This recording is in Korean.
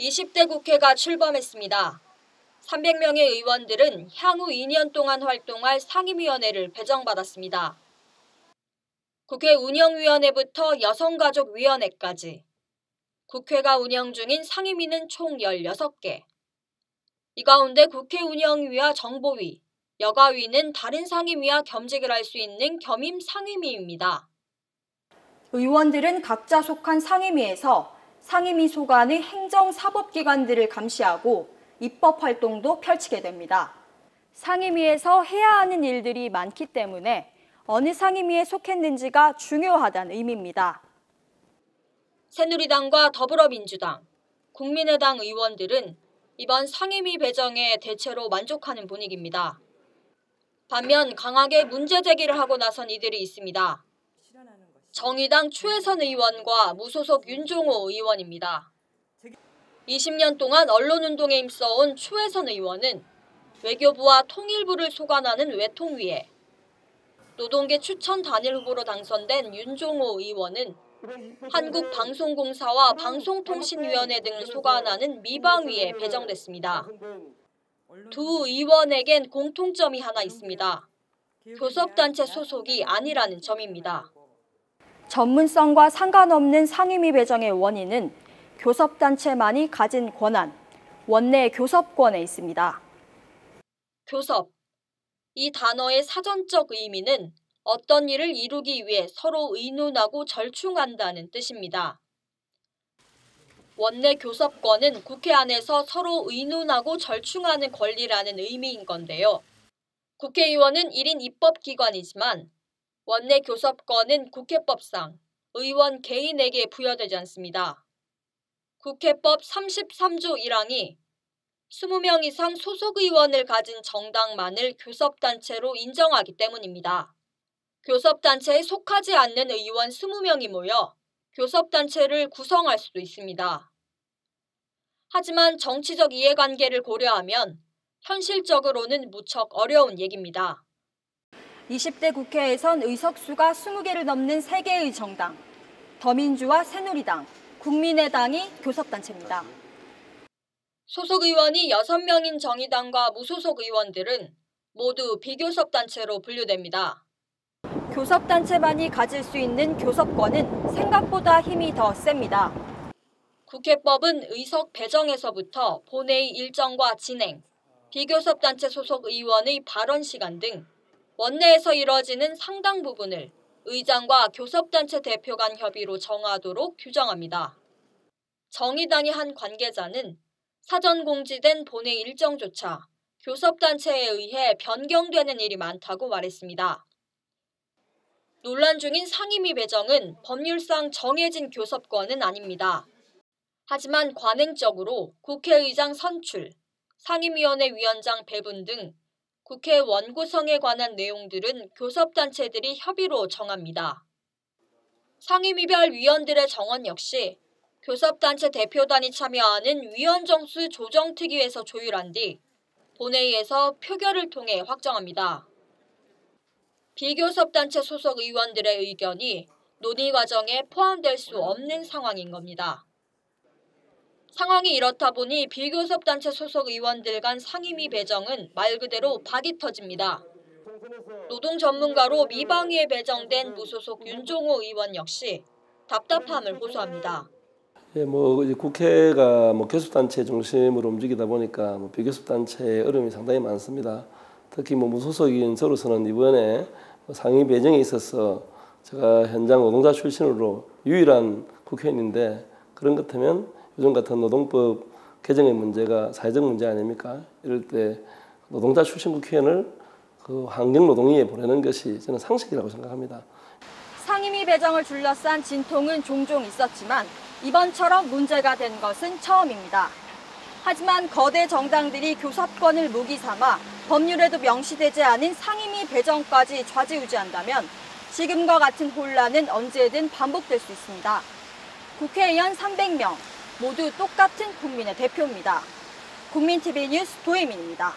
20대 국회가 출범했습니다. 300명의 의원들은 향후 2년 동안 활동할 상임위원회를 배정받았습니다. 국회 운영위원회부터 여성가족위원회까지 국회가 운영 중인 상임위는 총 16개. 이 가운데 국회 운영위와 정보위, 여가위는 다른 상임위와 겸직을 할 수 있는 겸임 상임위입니다. 의원들은 각자 속한 상임위에서 상임위 소관의 행정사법기관들을 감시하고 입법 활동도 펼치게 됩니다. 상임위에서 해야 하는 일들이 많기 때문에 어느 상임위에 속했는지가 중요하다는 의미입니다. 새누리당과 더불어민주당, 국민의당 의원들은 이번 상임위 배정에 대체로 만족하는 분위기입니다. 반면 강하게 문제 제기를 하고 나선 이들이 있습니다. 정의당 추혜선 의원과 무소속 윤종호 의원입니다. 20년 동안 언론운동에 힘써온 추혜선 의원은 외교부와 통일부를 소관하는 외통위에, 노동계 추천 단일 후보로 당선된 윤종호 의원은 한국방송공사와 방송통신위원회 등을 소관하는 미방위에 배정됐습니다. 두 의원에겐 공통점이 하나 있습니다. 교섭단체 소속이 아니라는 점입니다. 전문성과 상관없는 상임위 배정의 원인은 교섭단체만이 가진 권한, 원내 교섭권에 있습니다. 교섭. 이 단어의 사전적 의미는 어떤 일을 이루기 위해 서로 의논하고 절충한다는 뜻입니다. 원내 교섭권은 국회 안에서 서로 의논하고 절충하는 권리라는 의미인 건데요. 국회의원은 1인 입법기관이지만 원내 교섭권은 국회법상 의원 개인에게 부여되지 않습니다. 국회법 33조 1항이 20명 이상 소속 의원을 가진 정당만을 교섭단체로 인정하기 때문입니다. 교섭단체에 속하지 않는 의원 20명이 모여 교섭단체를 구성할 수도 있습니다. 하지만 정치적 이해관계를 고려하면 현실적으로는 무척 어려운 얘기입니다. 20대 국회에선 의석수가 20개를 넘는 3개의 정당, 더민주와 새누리당, 국민의당이 교섭단체입니다. 소속 의원이 6명인 정의당과 무소속 의원들은 모두 비교섭단체로 분류됩니다. 교섭단체만이 가질 수 있는 교섭권은 생각보다 힘이 더 셉니다. 국회법은 의석 배정에서부터 본회의 일정과 진행, 비교섭단체 소속 의원의 발언 시간 등 원내에서 이뤄지는 상당 부분을 의장과 교섭단체 대표 간 협의로 정하도록 규정합니다. 정의당의 한 관계자는 사전 공지된 본회의 일정조차 교섭단체에 의해 변경되는 일이 많다고 말했습니다. 논란 중인 상임위 배정은 법률상 정해진 교섭권은 아닙니다. 하지만 관행적으로 국회의장 선출, 상임위원회 위원장 배분 등 국회 원구성에 관한 내용들은 교섭단체들이 협의로 정합니다. 상임위별 위원들의 정원 역시 교섭단체 대표단이 참여하는 위원 정수 조정특위에서 조율한 뒤 본회의에서 표결을 통해 확정합니다. 비교섭단체 소속 의원들의 의견이 논의 과정에 포함될 수 없는 상황인 겁니다. 상황이 이렇다 보니 비교섭단체 소속 의원들 간 상임위 배정은 말 그대로 박이 터집니다. 노동 전문가로 미방위에 배정된 무소속 윤종호 의원 역시 답답함을 호소합니다. 국회가 교섭단체 중심으로 움직이다 보니까 비교섭단체의 어려움이 상당히 많습니다. 특히 무소속인 저로서는 이번에 상임위 배정에 있어서 제가 현장 노동자 출신으로 유일한 국회의원인데 그런 것 같으면 요즘 같은 노동법 개정의 문제가 사회적 문제 아닙니까? 이럴 때 노동자 출신 국회의원을 그 환경노동위에 보내는 것이 저는 상식이라고 생각합니다. 상임위 배정을 둘러싼 진통은 종종 있었지만 이번처럼 문제가 된 것은 처음입니다. 하지만 거대 정당들이 교섭권을 무기 삼아 법률에도 명시되지 않은 상임위 배정까지 좌지우지한다면 지금과 같은 혼란은 언제든 반복될 수 있습니다. 국회의원 300명 모두 똑같은 국민의 대표입니다. 국민TV 뉴스 도혜민입니다.